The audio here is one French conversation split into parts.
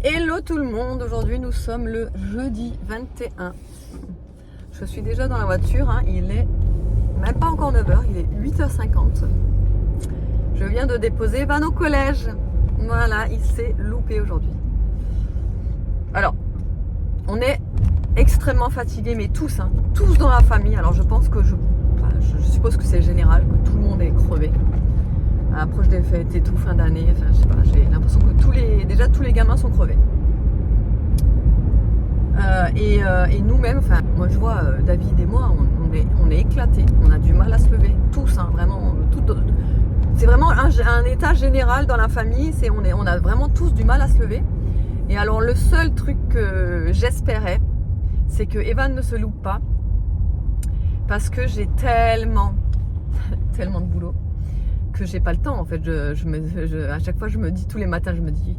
Hello tout le monde, aujourd'hui nous sommes le jeudi 21. Je suis déjà dans la voiture, hein. Il est même pas encore 9h, il est 8h50. Je viens de déposer Van au collège. Voilà, il s'est loupé aujourd'hui. Alors, on est extrêmement fatigués, mais tous, hein, tous dans la famille. Alors je pense que je suppose que c'est général, que tout le monde est crevé. Approche des fêtes et tout, fin d'année, enfin je sais pas, j'ai l'impression que déjà tous les gamins sont crevés. Et nous-mêmes, enfin moi je vois David et moi, on est éclatés, on a du mal à se lever, tous, hein, vraiment, c'est vraiment un état général dans la famille, on a vraiment tous du mal à se lever. Et alors le seul truc que j'espérais, c'est que Evan ne se loupe pas, parce que j'ai tellement de boulot que j'ai pas le temps en fait. À chaque fois je me dis, tous les matins je me dis,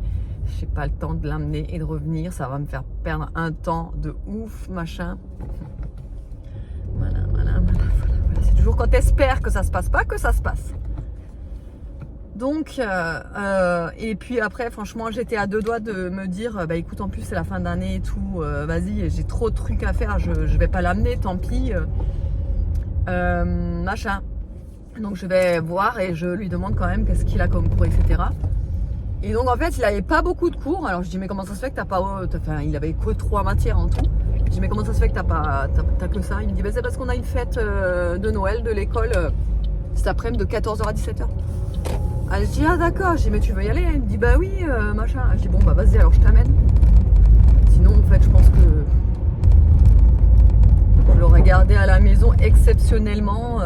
j'ai pas le temps de l'amener et de revenir, ça va me faire perdre un temps de ouf, machin. Voilà. C'est toujours quand t'espères que ça se passe pas que ça se passe. Donc et puis après franchement j'étais à deux doigts de me dire, bah écoute, en plus c'est la fin d'année et tout, vas-y, j'ai trop de trucs à faire, je vais pas l'amener, tant pis, machin. Donc je vais voir et je lui demande quand même qu'est-ce qu'il a comme cours, etc. Et donc en fait il avait pas beaucoup de cours. Alors je dis, mais comment ça se fait que t'as pas... Enfin il avait que 3 matières en tout. Je dis, mais comment ça se fait que t'as que ça? Il me dit, bah c'est parce qu'on a une fête de Noël de l'école cet après-midi de 14h à 17h. Alors je dis, ah d'accord. Je dis, mais tu veux y aller? Il me dit, bah oui, machin. Je dis, bon bah vas-y, alors je t'amène. Sinon en fait je pense que je l'aurais gardé à la maison exceptionnellement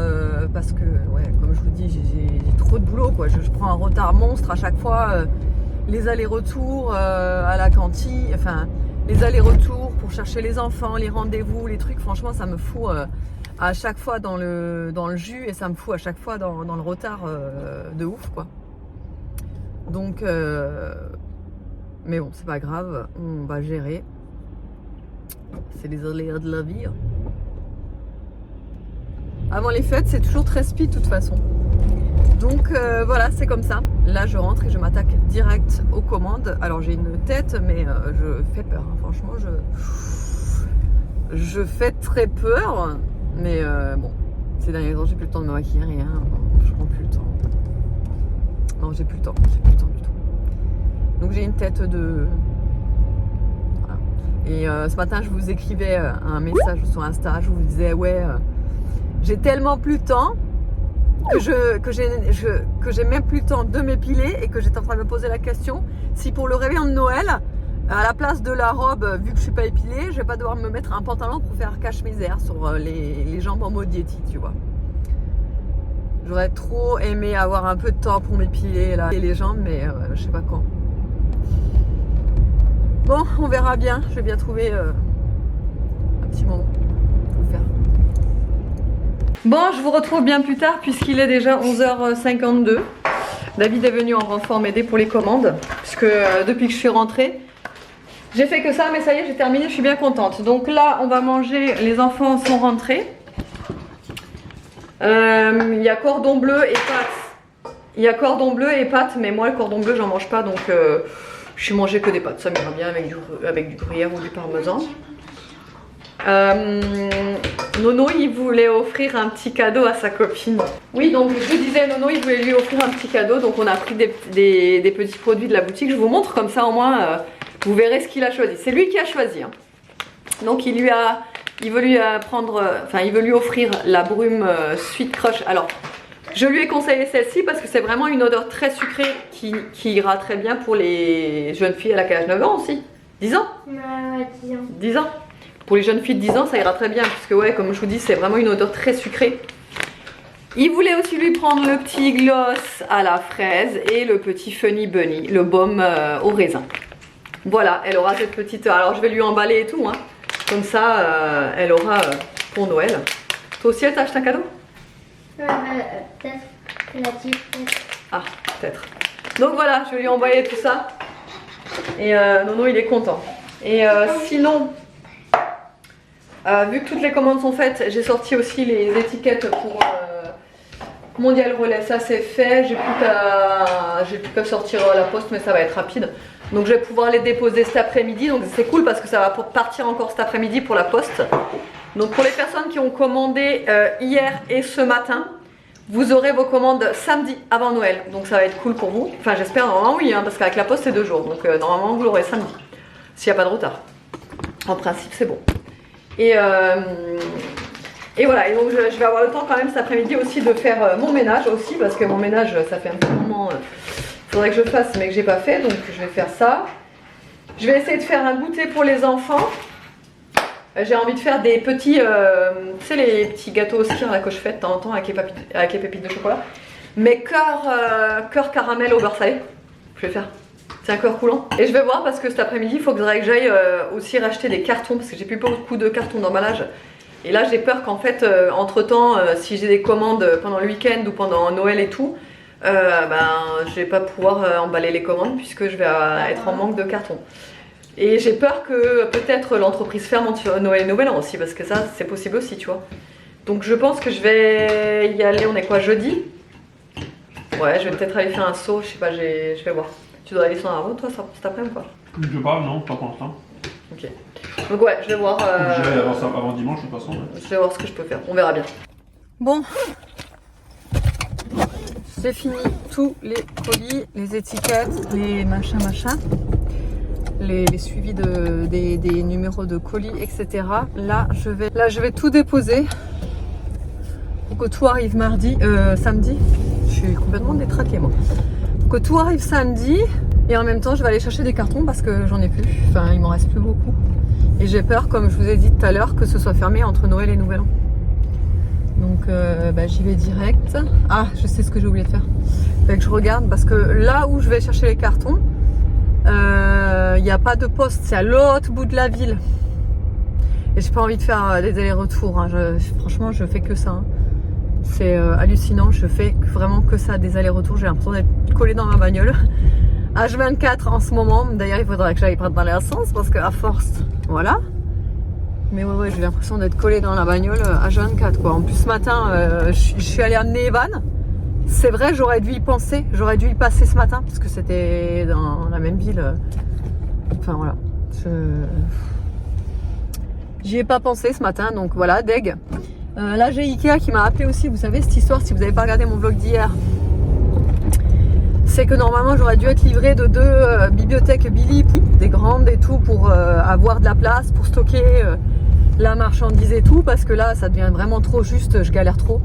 parce que, ouais, comme je vous dis, j'ai trop de boulot, quoi. Je prends un retard monstre à chaque fois. Les allers-retours à la cantine, enfin, les allers-retours pour chercher les enfants, les rendez-vous, les trucs, franchement, ça me fout à chaque fois dans le jus et ça me fout à chaque fois dans le retard de ouf, quoi. Donc, mais bon, c'est pas grave, on va gérer. C'est les aléas de la vie. Avant les fêtes, c'est toujours très speed de toute façon. Donc voilà, c'est comme ça. Là, je rentre et je m'attaque direct aux commandes. Alors, j'ai une tête, mais je fais peur. Hein. Franchement, je fais très peur. Mais bon, ces derniers jours, j'ai plus le temps de me maquiller, rien. Je prends plus le temps. Non, j'ai plus le temps du tout. Donc, j'ai une tête de... Voilà. Et ce matin, je vous écrivais un message sur Insta. Je vous disais, ouais... j'ai tellement plus le temps que j'ai même plus le temps de m'épiler et que j'étais en train de me poser la question si pour le réveillon de Noël, à la place de la robe, vu que je suis pas épilée, je vais pas devoir me mettre un pantalon pour faire cache-misère sur les jambes en mode Yeti, tu vois. J'aurais trop aimé avoir un peu de temps pour m'épiler là et les jambes, mais je sais pas quand. Bon, on verra bien. Je vais bien trouver un petit moment pour le faire. Bon, je vous retrouve bien plus tard puisqu'il est déjà 11h52. David est venu en renfort m'aider pour les commandes puisque depuis que je suis rentrée, j'ai fait que ça, mais ça y est, j'ai terminé, je suis bien contente. Donc là, on va manger, les enfants sont rentrés. Il y a cordon bleu et pâtes. Il y a cordon bleu et pâtes, mais moi le cordon bleu, j'en mange pas, donc je suis mangé que des pâtes. Ça m'ira bien avec du gruyère ou du parmesan. Nono, il voulait offrir un petit cadeau à sa copine. Oui, donc je vous disais, Nono, il voulait lui offrir un petit cadeau. Donc on a pris des petits produits de la boutique. Je vous montre comme ça, au moins, vous verrez ce qu'il a choisi. C'est lui qui a choisi. Hein. Donc il veut lui offrir la brume Sweet Crush. Alors, je lui ai conseillé celle-ci parce que c'est vraiment une odeur très sucrée qui ira très bien pour les jeunes filles. Elle a quel âge? 9 ans aussi? 10 ans? 10 ans. 10 ans. Pour les jeunes filles de 10 ans, ça ira très bien, puisque ouais, comme je vous dis, c'est vraiment une odeur très sucrée. Il voulait aussi lui prendre le petit gloss à la fraise et le petit Funny Bunny, le baume au raisin. Voilà, elle aura cette petite... Alors je vais lui emballer et tout, hein. Comme ça, elle aura pour Noël. Toi aussi, elle t'a acheté un cadeau? Peut-être qu'elle a dit peut-être. Ah, peut-être. Donc voilà, je vais lui envoyer tout ça. Et Nono, il est content. Et sinon... vu que toutes les commandes sont faites, j'ai sorti aussi les étiquettes pour Mondial Relais. Ça c'est fait, j'ai plus qu'à sortir la poste, mais ça va être rapide. Donc je vais pouvoir les déposer cet après-midi. Donc c'est cool parce que ça va partir encore cet après-midi pour la poste. Donc pour les personnes qui ont commandé hier et ce matin, vous aurez vos commandes samedi avant Noël. Donc ça va être cool pour vous. Enfin j'espère, normalement oui, hein, parce qu'avec la poste c'est 2 jours. Donc normalement vous l'aurez samedi. S'il n'y a pas de retard. En principe c'est bon. Et voilà, et donc je vais avoir le temps quand même cet après-midi aussi de faire mon ménage aussi. Parce que mon ménage ça fait un petit moment, faudrait que je fasse mais que j'ai pas fait. Donc je vais faire ça. Je vais essayer de faire un goûter pour les enfants. J'ai envie de faire des petits, tu sais les petits gâteaux au cire là que je fais de temps en temps avec les pépites de chocolat. Mais cœur caramel au beurre salé. Je vais faire. C'est un cœur coulant. Et je vais voir parce que cet après-midi il faut que j'aille aussi racheter des cartons parce que j'ai plus beaucoup de cartons d'emballage. Et là j'ai peur qu'en fait entre temps si j'ai des commandes pendant le week-end ou pendant Noël et tout, je vais pas pouvoir emballer les commandes puisque je vais être en manque de cartons. Et j'ai peur que peut-être l'entreprise ferme entre Noël et Nouvel An aussi, parce que ça c'est possible aussi, tu vois. Donc je pense que je vais y aller, on est quoi, jeudi? Ouais, je vais peut-être aller faire un saut, je sais pas, je vais voir. Tu dois aller sur un route toi cet après-midi quoi? Je sais pas, non, pas pour l'instant. Ok. Donc ouais, je vais voir. J'irai avant dimanche de toute façon. Je vais voir ce que je peux faire, on verra bien. Bon. J'ai fini tous les colis, les étiquettes, les machins. Les suivis des numéros de colis, etc. Là, je vais tout déposer pour que tout arrive samedi. Je suis complètement détraquée, moi. Pour que tout arrive samedi. Et en même temps, je vais aller chercher des cartons parce que j'en ai plus. Enfin, il m'en reste plus beaucoup. Et j'ai peur, comme je vous ai dit tout à l'heure, que ce soit fermé entre Noël et Nouvel An. Donc, j'y vais direct. Ah, je sais ce que j'ai oublié de faire. Fait que je regarde parce que là où je vais chercher les cartons, il n'y a pas de poste, c'est à l'autre bout de la ville. Et j'ai pas envie de faire des allers-retours. Hein. Franchement, je fais que ça. Hein. C'est hallucinant. Je fais vraiment que ça, des allers-retours. J'ai l'impression d'être collée dans ma bagnole. H24 en ce moment. D'ailleurs, il faudra que j'aille prendre dans l'essence parce qu'à force, voilà. Mais ouais, j'ai l'impression d'être collée dans la bagnole H24 quoi. En plus, ce matin, je suis allée amener Evan. C'est vrai, j'aurais dû y penser, j'aurais dû y passer ce matin parce que c'était dans la même ville. Enfin voilà, j'y ai pas pensé ce matin, donc voilà, deg. Là j'ai Ikea qui m'a appelé aussi, vous savez cette histoire, si vous n'avez pas regardé mon vlog d'hier, c'est que normalement j'aurais dû être livrée de 2 bibliothèques Billy, des grandes et tout, pour avoir de la place, pour stocker la marchandise et tout, parce que là ça devient vraiment trop juste, je galère trop.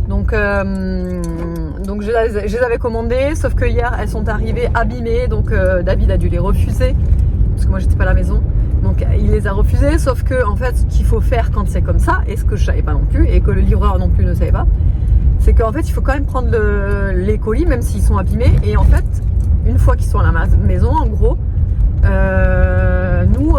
Donc je les avais commandées, sauf que hier elles sont arrivées abîmées, donc David a dû les refuser, parce que moi j'étais pas à la maison. Donc il les a refusées, sauf que en fait ce qu'il faut faire quand c'est comme ça, et ce que je savais pas non plus, et que le livreur non plus ne savait pas, c'est qu'en fait il faut quand même prendre les colis, même s'ils sont abîmés, et en fait une fois qu'ils sont à la maison, en gros, nous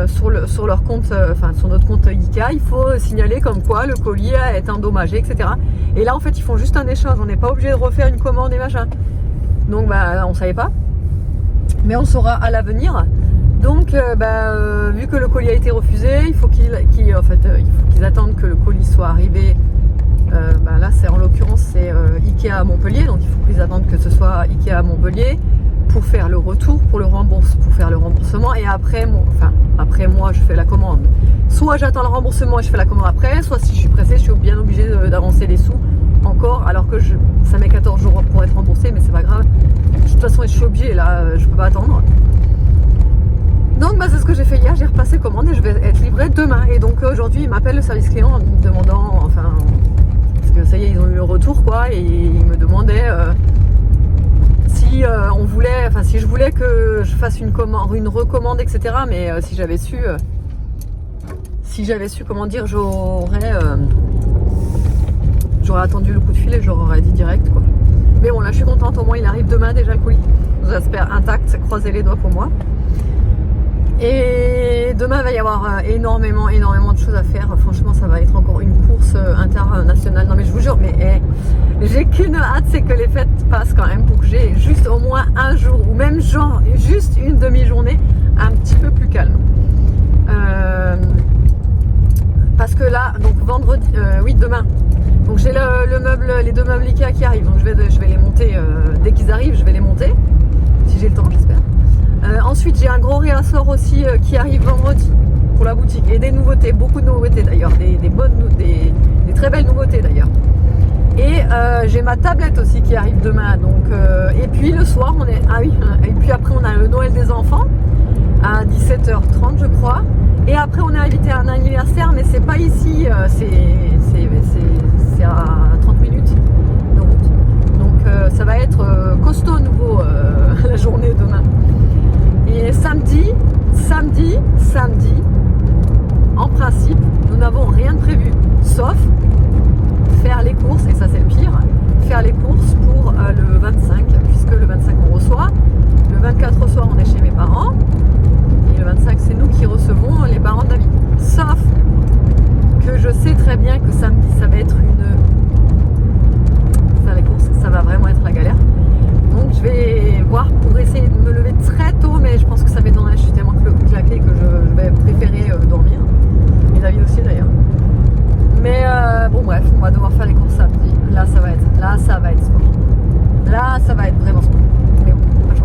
sur leur compte, sur notre compte Ikea, il faut signaler comme quoi le colis a été endommagé, etc. Et là en fait ils font juste un échange, on n'est pas obligé de refaire une commande et machin. Donc on savait pas, mais on saura à l'avenir. Donc vu que le colis a été refusé, il faut qu'ils attendent que le colis soit arrivé. Là c'est en l'occurrence c'est Ikea à Montpellier, donc il faut qu'ils attendent que ce soit Ikea à Montpellier pour faire le retour, pour faire le remboursement, et après moi je fais la commande. Soit j'attends le remboursement et je fais la commande après, soit si je suis pressée, je suis bien obligée d'avancer les sous encore, alors que ça met 14 jours pour être remboursé, mais c'est pas grave. De toute façon je suis obligée, là je peux pas attendre. Donc c'est ce que j'ai fait hier, j'ai repassé commande et je vais être livrée demain. Et donc aujourd'hui il m'appelle le service client en me demandant, parce que ça y est ils ont eu le retour quoi, et ils me demandaient si je voulais que je fasse une recommande, etc. Mais si j'avais su comment dire, j'aurais attendu le coup de fil et j'aurais dit direct quoi. Mais bon là je suis contente, au moins il arrive demain déjà le colis. J'espère intact, croisez les doigts pour moi. Et demain il va y avoir énormément de choses à faire. Franchement ça va être encore une course internationale. Non mais je vous jure, mais j'ai qu'une hâte, c'est que les fêtes passent quand même, pour que j'ai juste au moins un jour, ou même genre juste une demi-journée un petit peu plus calme. Parce que là, donc vendredi, demain, donc j'ai les 2 meubles Ikea qui arrivent, donc je vais les monter dès qu'ils arrivent, je vais les monter, si j'ai le temps j'espère. Ensuite, j'ai un gros réassort aussi qui arrive vendredi pour la boutique. Et des nouveautés, beaucoup de nouveautés d'ailleurs, des très belles nouveautés d'ailleurs. Et j'ai ma tablette aussi qui arrive demain. Donc, et puis le soir, on est. Ah oui, et puis après, on a le Noël des enfants à 17h30, je crois. Et après, on est invité à un anniversaire, mais c'est pas ici, c'est à 30 minutes de route. Donc, ça va être costaud nouveau la journée demain. Et samedi, en principe, nous n'avons rien de prévu, sauf faire les courses, et ça c'est le pire, faire les courses pour le 25, puisque le 25 on reçoit, le 24 au soir on est chez mes parents, et le 25 c'est nous qui recevons les parents de David. Sauf que je sais très bien que samedi ça va être faire les courses, ça va vraiment être la galère. Donc je vais voir pour essayer de me lever très tôt, mais je pense que ça m'étonnerait, je suis tellement claquée que je vais préférer dormir. Et David aussi d'ailleurs. Mais bon bref, on va devoir faire les courses samedi. Là ça va être sport. Là ça va être vraiment sport. Mais bon, pas chaud.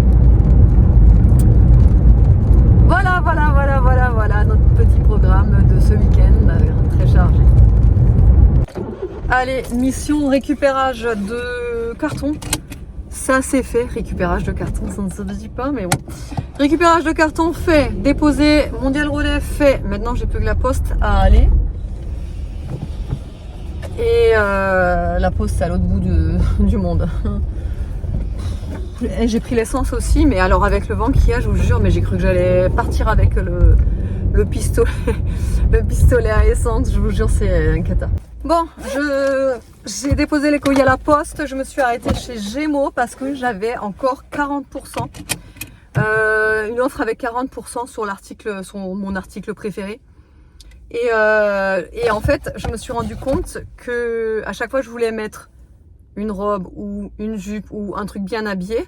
Voilà notre petit programme de ce week-end très chargé. Allez, mission récupérage de carton. Ça c'est fait, récupérage de carton, ça ne se dit pas, mais bon. Récupérage de carton fait, déposé, mondial relais fait. Maintenant j'ai plus que la poste à aller. Et la poste c'est à l'autre bout du monde. J'ai pris l'essence aussi, mais alors avec le vent qu'il y a, je vous jure, mais j'ai cru que j'allais partir avec le pistolet, le pistolet à essence, je vous jure, c'est un cata. Bon, j'ai déposé les colis à la poste, je me suis arrêtée chez Gémeaux parce que j'avais encore 40%. Une offre avec 40% sur mon article préféré. Et en fait, je me suis rendu compte que à chaque fois que je voulais mettre une robe ou une jupe ou un truc bien habillé,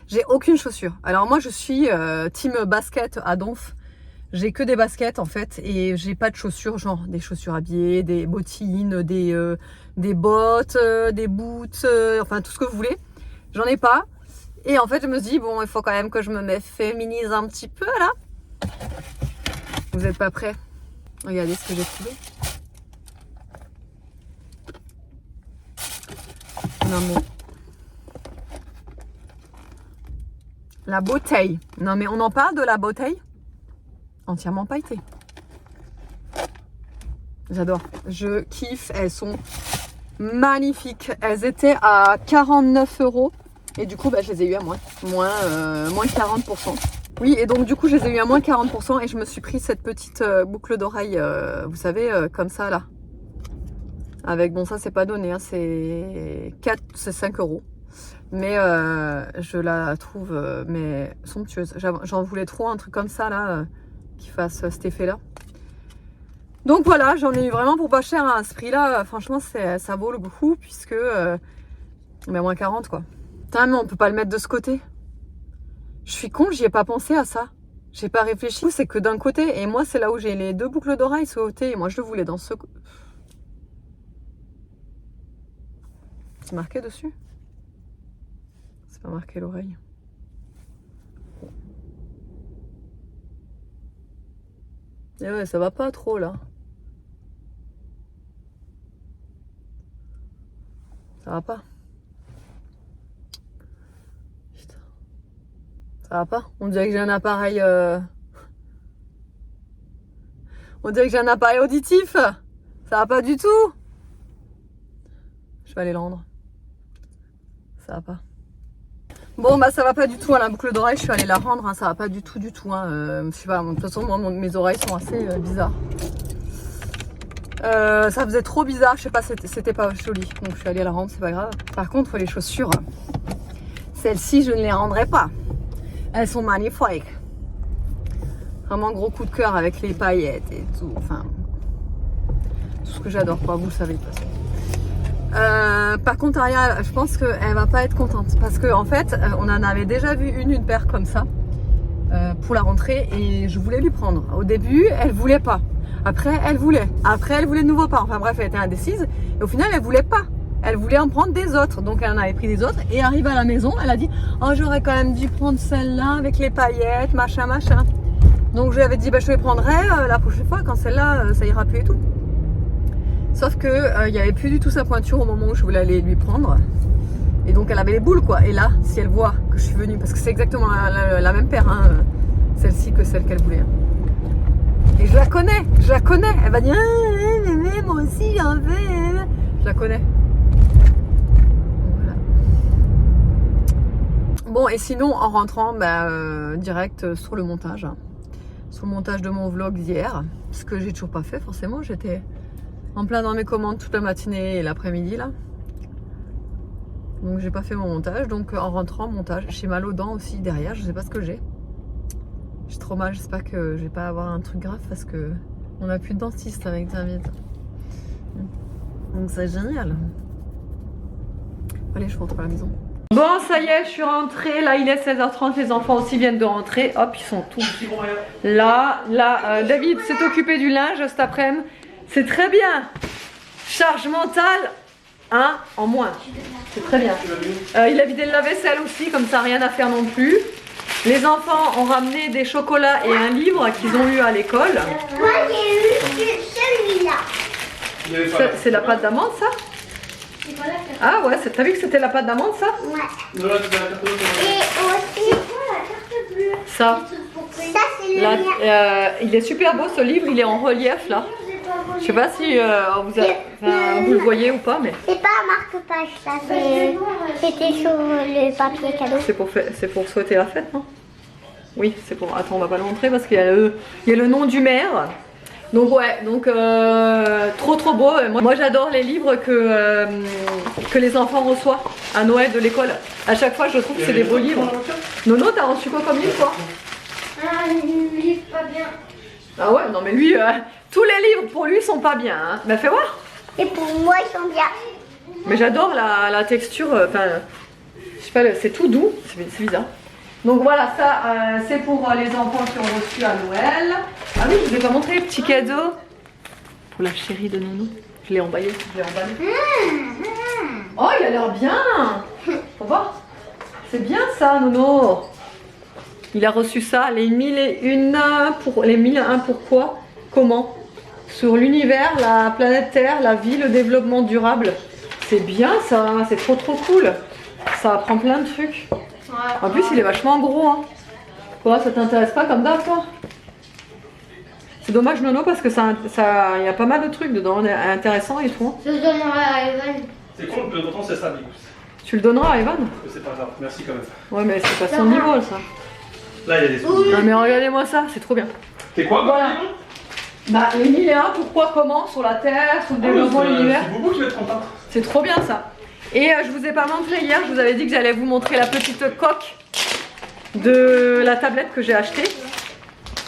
j'ai aucune chaussure. Alors moi, je suis team basket à Donf. J'ai que des baskets en fait et j'ai pas de chaussures, genre des chaussures habillées, des bottines, des bottes, des boots, enfin tout ce que vous voulez. J'en ai pas. Et en fait, je me dis, bon, il faut quand même que je me féminise un petit peu là. Vous êtes pas prêts? Regardez ce que j'ai trouvé. Non mais... La bouteille. Non mais on en parle de la bouteille? Entièrement pailletée. J'adore. Je kiffe. Elles sont magnifiques. Elles étaient à 49 €. Et du coup, bah, je les ai eues à moins 40%. Oui, et donc du coup, je les ai eues à moins 40%. Et je me suis pris cette petite boucle d'oreille, vous savez, comme ça là. Avec, bon, ça c'est pas donné, hein, c'est 5 €. Mais je la trouve mais somptueuse. J'en voulais trop un truc comme ça là, qui fasse cet effet là. Donc voilà, j'en ai eu vraiment pour pas cher à ce prix là. Franchement, ça vaut le coup puisque mais moins 40 quoi. Putain, mais on peut pas le mettre de ce côté. Je suis con, j'y ai pas pensé à ça. J'ai pas réfléchi. C'est que d'un côté, et moi c'est là où j'ai les deux boucles d'oreilles sautées. Et moi je le voulais dans ce. C'est marqué dessus? C'est pas marqué l'oreille. Et ouais, ça va pas trop là. Ça va pas. Putain. Ça va pas. On dirait que j'ai un appareil. On dirait que j'ai un appareil auditif. Ça va pas du tout. Je vais aller le rendre. Ça va pas. Bon bah ça va pas du tout, hein, la boucle d'oreille je suis allée la rendre, hein, ça va pas du tout hein, je sais pas, de toute façon moi mes oreilles sont assez bizarres. Ça faisait trop bizarre, je sais pas, c'était pas joli, donc je suis allée la rendre, c'est pas grave. Par contre les chaussures, celles-ci je ne les rendrai pas, elles sont magnifiques. Vraiment gros coup de cœur avec les paillettes et tout, enfin tout ce que j'adore quoi, vous le savez de toute façon. Par contre Aria, je pense qu'elle va pas être contente parce que en fait on en avait déjà vu une paire comme ça pour la rentrée et je voulais lui prendre. Au début elle voulait pas, après elle voulait de nouveau pas, enfin bref elle était indécise et au final elle voulait pas. elle voulait en prendre des autres. Donc elle en avait pris des autres et arrive à la maison, elle a dit « Oh, j'aurais quand même dû prendre celle-là avec les paillettes, machin, machin. » Donc je lui avais dit bah, « Je les prendrai la prochaine fois quand celle-là, ça ira plus et tout. » Sauf que il n'y avait plus du tout sa pointure au moment où je voulais aller lui prendre. Et donc elle avait les boules quoi. Et là, si elle voit que je suis venue, parce que c'est exactement la même paire, hein, celle-ci que celle qu'elle voulait. Et je la connais. Elle va dire ah, moi aussi j'en veux. Je la connais. Voilà. Bon et sinon en rentrant, direct sur le montage. Sur le montage de mon vlog d'hier. Ce que j'ai toujours pas fait forcément. J'étais en plein dans mes commandes toute la matinée et l'après-midi là. Donc j'ai pas fait mon montage. Donc en rentrant, montage. J'ai mal aux dents aussi derrière. Je sais pas ce que j'ai. J'ai trop mal. J'espère que je vais pas avoir un truc grave parce que on a plus de dentiste avec David. Donc c'est génial. Allez, je rentre à la maison. Bon, ça y est, je suis rentrée. Là, il est 16h30. Les enfants aussi viennent de rentrer. Hop, ils sont tous là. David s'est occupé du linge cet après-midi. C'est très bien. Charge mentale, hein, en moins. C'est très bien. Il a vidé le lave-vaisselle aussi, comme ça, rien à faire non plus. Les enfants ont ramené des chocolats et un livre qu'ils ont eu à l'école. Moi, j'ai eu celui-là. C'est la pâte d'amande, ça? C'est pas la carte. Ah ouais, t'as vu que c'était la pâte d'amande, ça? Ouais. Non, là, c'est la carte bleue. Et aussi, c'est quoi la carte bleue? Ça. Ça, c'est le mien. Il est super beau ce livre, il est en relief là. Je sais pas si vous le voyez ou pas, mais C'est pas un marque-page, ça. C'était sur le papier cadeau. c'est pour souhaiter la fête, non? Oui, c'est pour. Attends, on va pas le montrer parce qu'il y a le nom du maire. Donc ouais, trop beau. Moi j'adore les livres que les enfants reçoivent à Noël de l'école. À chaque fois je trouve que c'est des beaux livres. Nono, t'as reçu quoi comme livre toi? Un livre pas bien. Ah ouais, non mais lui, tous les livres pour lui sont pas bien. Hein. Mais fais voir. Et pour moi, ils sont bien. Mais j'adore la texture, je sais pas, c'est tout doux, c'est bizarre. Donc voilà, ça c'est pour les enfants qui ont reçu à Noël. Ah oui, je vous ai pas montré le petit cadeau pour la chérie de Nono. Je l'ai emballé, Oh, il a l'air bien. Faut voir. C'est bien ça, Nono. Il a reçu ça, les 1001 pourquoi, comment, sur l'univers, la planète Terre, la vie, le développement durable. C'est bien ça, c'est trop cool. Ça apprend plein de trucs. En plus, il est vachement gros. Hein. Quoi, ça t'intéresse pas comme d'hab, toi? C'est dommage, Nono, parce que il y a pas mal de trucs dedans, intéressants et tout. Je donnerai à Evan. C'est con, le plus important, c'est ça, Bigous. Tu le donneras à Evan? C'est pas grave, merci quand même. Ouais, mais c'est pas son niveau, ça. Là, il y a des souvenirs. Non, mais regardez-moi ça, c'est trop bien. C'est quoi, Voilà. Bah, les 1001, pourquoi, comment, sur la Terre, sur le développement de l'univers. C'est Boubou qui va être content. C'est trop bien ça. Et je vous ai pas montré hier, je vous avais dit que j'allais vous montrer la petite coque de la tablette que j'ai achetée.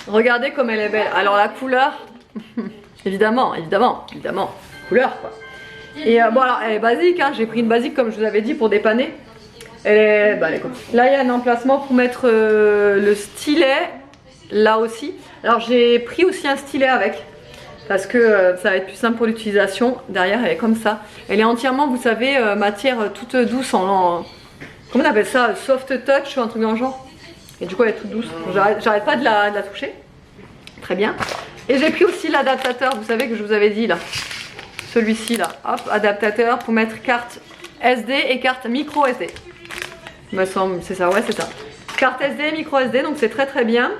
Regardez comme elle est belle. Alors la couleur, évidemment, couleur quoi. Et bon alors elle est basique, hein. J'ai pris une basique comme je vous avais dit pour dépanner. Elle est comme ça. Là il y a un emplacement pour mettre le stylet, là aussi. Alors j'ai pris aussi un stylet avec. Parce que ça va être plus simple pour l'utilisation. Derrière elle est comme ça. Elle est entièrement, vous savez, matière toute douce comment on appelle ça, soft touch ou un truc dans le genre. Et du coup elle est toute douce. J'arrête pas de la toucher. Très bien. Et j'ai pris aussi l'adaptateur, vous savez que je vous avais dit là. Celui-ci là. Hop, adaptateur pour mettre carte SD et carte micro SD. Il me semble, c'est ça, ouais c'est ça. Carte SD, micro SD, donc c'est très bien.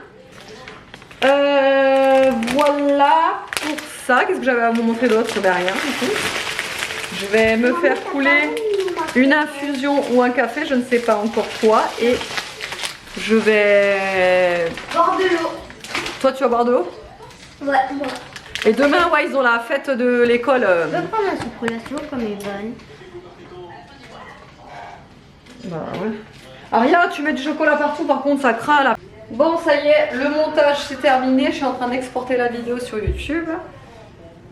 Voilà pour ça. Qu'est-ce que j'avais à vous montrer d'autre? Ben rien du tout. Je vais me faire couler une infusion ou un café, je ne sais pas encore quoi. Et je vais Boire de l'eau. Toi tu vas boire de l'eau? Ouais, moi. Et demain, ouais, ils ont la fête de l'école. Je peux prendre un sucrolation comme Evan. Bah ouais. Aria, tu mets du chocolat partout, par contre ça craint là. Bon, ça y est, le montage c'est terminé. Je suis en train d'exporter la vidéo sur YouTube.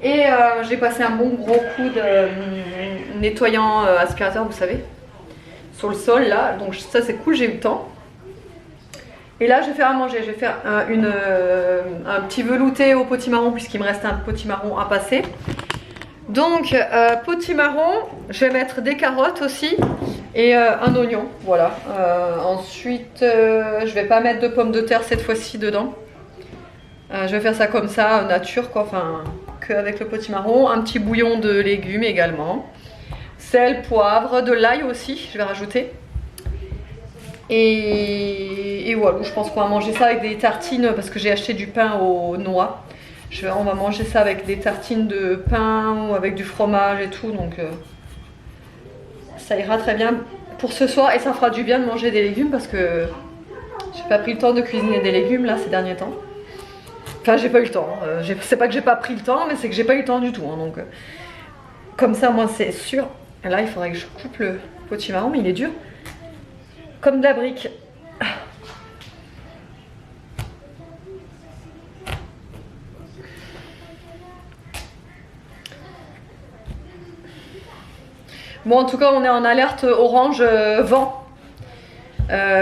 Et j'ai passé un bon gros coup de nettoyant aspirateur, vous savez, sur le sol là. Donc ça c'est cool, j'ai eu le temps. Et là je vais faire à manger. Je vais faire un petit velouté au potimarron puisqu'il me reste un potimarron à passer. Donc, potimarron, je vais mettre des carottes aussi et un oignon, voilà. Ensuite, je vais pas mettre de pommes de terre cette fois-ci dedans. Je vais faire ça comme ça, nature quoi, enfin, qu'avec le potimarron. Un petit bouillon de légumes également. Sel, poivre, de l'ail aussi, je vais rajouter. Et voilà, je pense qu'on va manger ça avec des tartines parce que j'ai acheté du pain aux noix. On va manger ça avec des tartines de pain ou avec du fromage et tout, donc ça ira très bien pour ce soir et ça fera du bien de manger des légumes parce que j'ai pas pris le temps de cuisiner des légumes là ces derniers temps. Enfin, j'ai pas eu le temps, c'est pas que j'ai pas pris le temps, mais c'est que j'ai pas eu le temps du tout, hein, donc comme ça moi c'est sûr. Là il faudrait que je coupe le potimarron, mais il est dur comme de la brique. Bon, en tout cas, on est en alerte orange vent.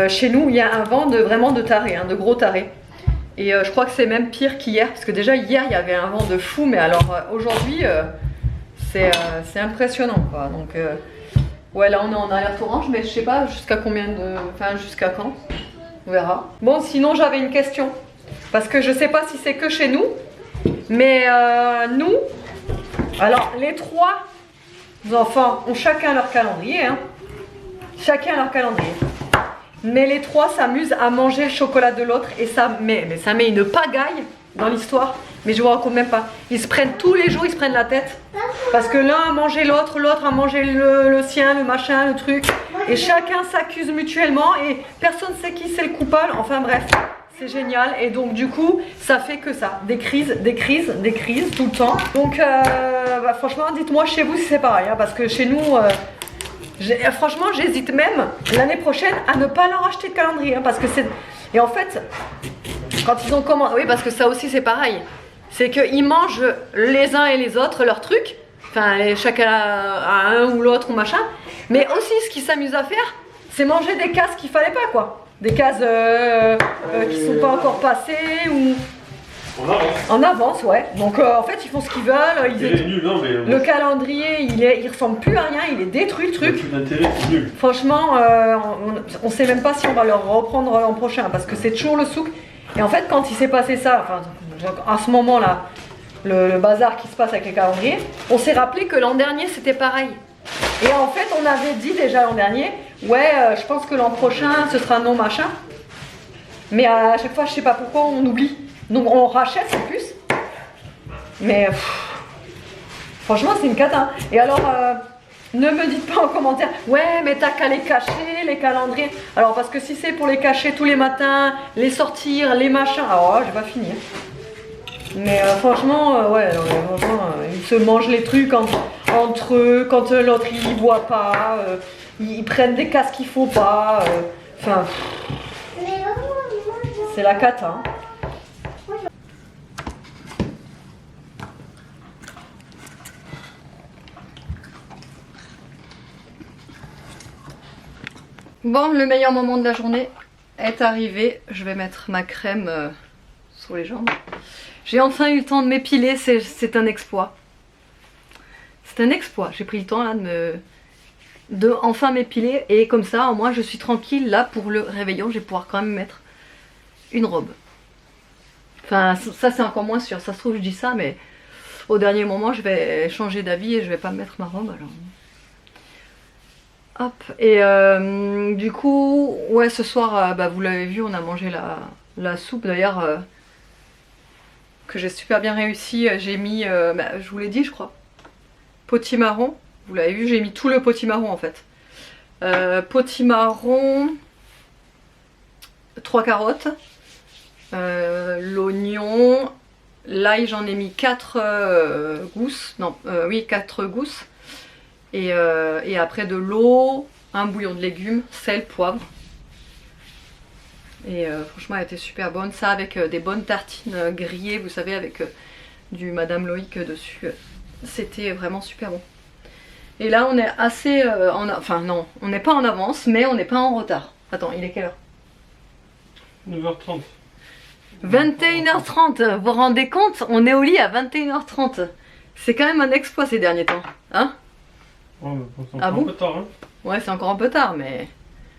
Chez nous, il y a un vent vraiment de taré, hein, de gros taré. Et je crois que c'est même pire qu'hier, parce que déjà hier, il y avait un vent de fou, mais alors aujourd'hui, c'est impressionnant, quoi. Donc, ouais, là, on est en alerte orange, mais je sais pas jusqu'à combien de... Enfin, jusqu'à quand. On verra. Bon, sinon, j'avais une question. Parce que je sais pas si c'est que chez nous, mais nous... Alors, les trois... Les enfants ont chacun leur calendrier, hein. Chacun leur calendrier. Mais les trois s'amusent à manger le chocolat de l'autre et ça met une pagaille dans l'histoire. Mais je vous raconte même pas. Ils se prennent tous les jours, ils se prennent la tête. Parce que l'un a mangé l'autre, l'autre a mangé le sien, le machin, le truc. Et chacun s'accuse mutuellement et personne ne sait qui c'est le coupable. Enfin bref, c'est génial. Et donc du coup, ça fait que ça. Des crises tout le temps. Donc bah, franchement, dites-moi chez vous si c'est pareil. Hein, parce que chez nous, franchement, j'hésite même l'année prochaine à ne pas leur acheter de calendrier. Hein, parce que c'est... Et en fait, quand ils ont commandé... Oui, parce que ça aussi c'est pareil. C'est qu'ils mangent les uns et les autres leur truc. Enfin, chacun a un ou l'autre ou machin. Mais aussi, ce qu'ils s'amusent à faire, c'est manger des cases qu'il fallait pas, quoi. Des cases qui sont pas encore passées ou... En avance, ouais. Donc en fait, ils font ce qu'ils veulent. Il est nul, non, mais... Le calendrier, il ressemble plus à rien. Il est détruit, le truc. C'est nul. Franchement, on sait même pas si on va le reprendre l'an prochain parce que c'est toujours le souk. Et en fait, quand il s'est passé ça, enfin, à ce moment-là, le bazar qui se passe avec les calendriers, on s'est rappelé que l'an dernier, c'était pareil. Et en fait, on avait dit déjà l'an dernier, ouais, je pense que l'an prochain, ce sera non machin. Mais à chaque fois, je sais pas pourquoi, on oublie. Donc on rachète en plus. Mais franchement, c'est une cata. Et alors, ne me dites pas en commentaire, ouais, mais t'as qu'à les cacher, les calendriers. Alors, parce que si c'est pour les cacher tous les matins, les sortir, les machins, alors là, j'ai pas fini. Mais franchement, ouais, franchement, ils se mangent les trucs entre eux, quand l'autre il boit pas, ils prennent des casques qu'il faut pas. Enfin, c'est la cata. Hein. Bon, le meilleur moment de la journée est arrivé. Je vais mettre ma crème sur les jambes. J'ai enfin eu le temps de m'épiler, c'est un exploit. C'est un exploit. J'ai pris le temps là de enfin m'épiler et comme ça, au moins, je suis tranquille là pour le réveillon. Je vais pouvoir quand même mettre une robe. Enfin, ça c'est encore moins sûr. Ça se trouve, je dis ça, mais au dernier moment, je vais changer d'avis et je vais pas mettre ma robe alors. Hop, et du coup, ouais, ce soir, bah, vous l'avez vu, on a mangé la soupe d'ailleurs, que j'ai super bien réussi. J'ai mis, bah, je vous l'ai dit, je crois, potimarron, vous l'avez vu, j'ai mis tout le potimarron en fait. Potimarron, 3 carottes, l'oignon, l'ail, j'en ai mis 4 gousses, non, oui, 4 gousses. Et après de l'eau, un bouillon de légumes, sel, poivre. Et franchement elle était super bonne. Ça avec des bonnes tartines grillées, vous savez, avec du Madame Loïc dessus. C'était vraiment super bon. Et là on est assez enfin non, on n'est pas en avance, mais on n'est pas en retard. Attends, il est quelle heure? 9h30. 21h30, vous vous rendez compte? On est au lit à 21h30. C'est quand même un exploit ces derniers temps. Hein? Oh, mais bon, c'est Ah encore bon un peu tard, hein. Ouais, c'est encore un peu tard, mais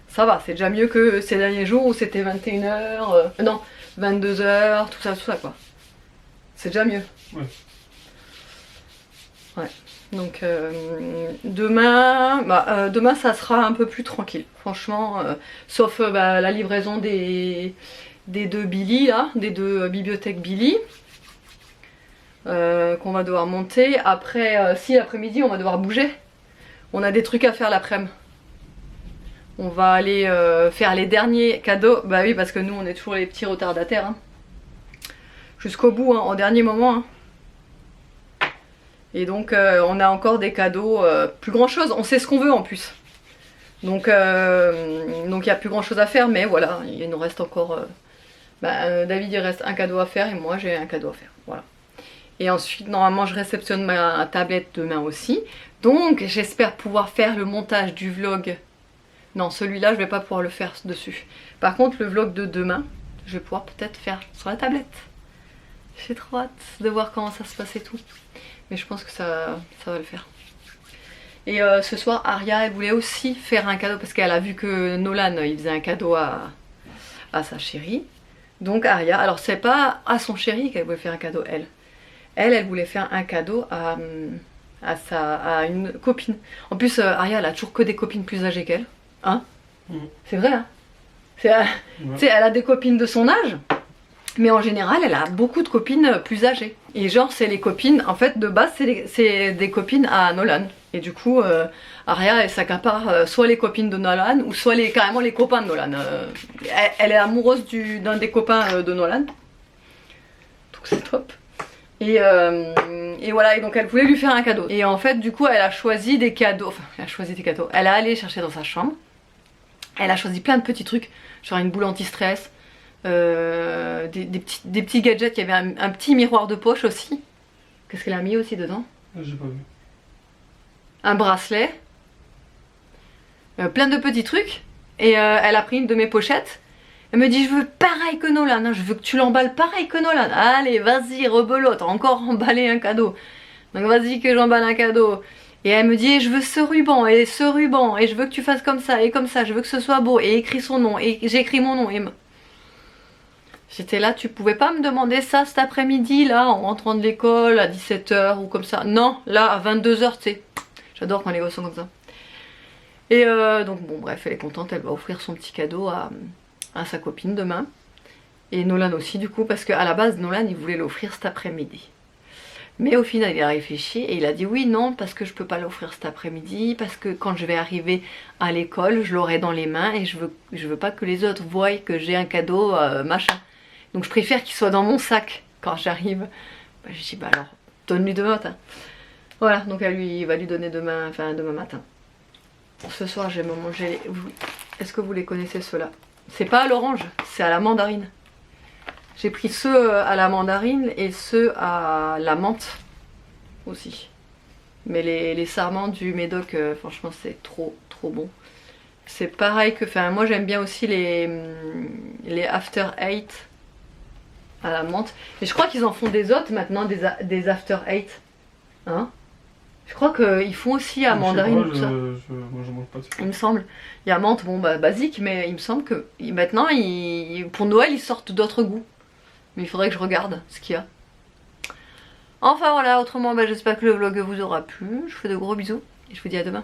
ça va. C'est déjà mieux que ces derniers jours où c'était 21h, non, 22h, tout ça quoi. C'est déjà mieux. Ouais. Ouais. Donc demain, demain ça sera un peu plus tranquille, franchement, sauf la livraison des deux Billy là, des deux bibliothèques Billy qu'on va devoir monter. Après, si l'après-midi on va devoir bouger, on a des trucs à faire l'après-midi. On va aller faire les derniers cadeaux, bah oui parce que nous on est toujours les petits retardataires, hein. Jusqu'au bout, hein, au dernier moment. Hein. Et donc on a encore des cadeaux, plus grand chose, on sait ce qu'on veut en plus. Donc il n'y a plus grand chose à faire, mais voilà, il nous reste encore... David il reste un cadeau à faire et moi j'ai un cadeau à faire, voilà. Et ensuite normalement je réceptionne ma tablette demain aussi. Donc j'espère pouvoir faire le montage du vlog. Non, celui-là je vais pas pouvoir le faire dessus. Par contre le vlog de demain, je vais pouvoir peut-être faire sur la tablette. J'ai trop hâte de voir comment ça se passe et tout. Mais je pense que ça va le faire. Et ce soir, Aria, elle voulait aussi faire un cadeau parce qu'elle a vu que Nolan, il faisait un cadeau à sa chérie. Donc Aria, alors c'est pas à son chéri qu'elle voulait faire un cadeau, elle. Elle voulait faire un cadeau à une copine. En plus, Aria, elle a toujours que des copines plus âgées qu'elle. Hein? C'est vrai, hein? Elle a des copines de son âge. Mais en général, elle a beaucoup de copines plus âgées. Et genre, c'est les copines, en fait, de base, c'est des copines à Nolan. Et du coup, Aria, elle s'accapare soit les copines de Nolan, ou soit carrément les copains de Nolan. Elle est amoureuse d'un des copains de Nolan. Donc c'est top. Et voilà, et donc elle voulait lui faire un cadeau. Et en fait, du coup, elle a choisi des cadeaux. Enfin, elle a choisi des cadeaux. Elle est allée chercher dans sa chambre. Elle a choisi plein de petits trucs, genre une boule anti-stress. Des petits gadgets, il y avait un petit miroir de poche aussi. Qu'est-ce qu'elle a mis aussi dedans? J'ai pas vu. Un bracelet. Plein de petits trucs. Et elle a pris une de mes pochettes. Elle me dit je veux pareil que Nolan, hein, je veux que tu l'emballes pareil que Nolan. Allez vas-y rebelote, encore emballer un cadeau. Donc vas-y que j'emballe un cadeau. Et elle me dit je veux ce ruban et ce ruban. Et je veux que tu fasses comme ça et comme ça. Je veux que ce soit beau. Et écris son nom. Et j'écris mon nom. Et j'étais là, tu pouvais pas me demander ça cet après-midi, là, en rentrant de l'école, à 17h ou comme ça. Non, là, à 22h, tu sais. J'adore quand les gosses sont comme ça. Et donc, bon, bref, elle est contente, elle va offrir son petit cadeau à sa copine demain. Et Nolan aussi, du coup, parce qu'à la base, Nolan, il voulait l'offrir cet après-midi. Mais au final, il a réfléchi et il a dit oui, non, parce que je peux pas l'offrir cet après-midi, parce que quand je vais arriver à l'école, je l'aurai dans les mains et je veux pas que les autres voient que j'ai un cadeau, machin. Donc je préfère qu'il soit dans mon sac quand j'arrive. Je dis bah alors donne-lui demain matin. Voilà, donc il va lui donner demain matin. Ce soir je vais me manger. Est-ce que vous les connaissez ceux-là? C'est pas à l'orange, c'est à la mandarine. J'ai pris ceux à la mandarine et ceux à la menthe aussi. Mais les sarments du Médoc, franchement c'est trop bon. C'est pareil que, enfin moi j'aime bien aussi les After Eight à la menthe. Mais je crois qu'ils en font des autres maintenant, des After Eight. Hein? Je crois qu'ils font aussi à mandarine. Moi je mange pas de ça. Il me semble. Il y a menthe, bon bah basique, mais il me semble que maintenant, pour Noël, ils sortent d'autres goûts. Mais il faudrait que je regarde ce qu'il y a. Enfin voilà, autrement, j'espère que le vlog vous aura plu. Je vous fais de gros bisous et je vous dis à demain.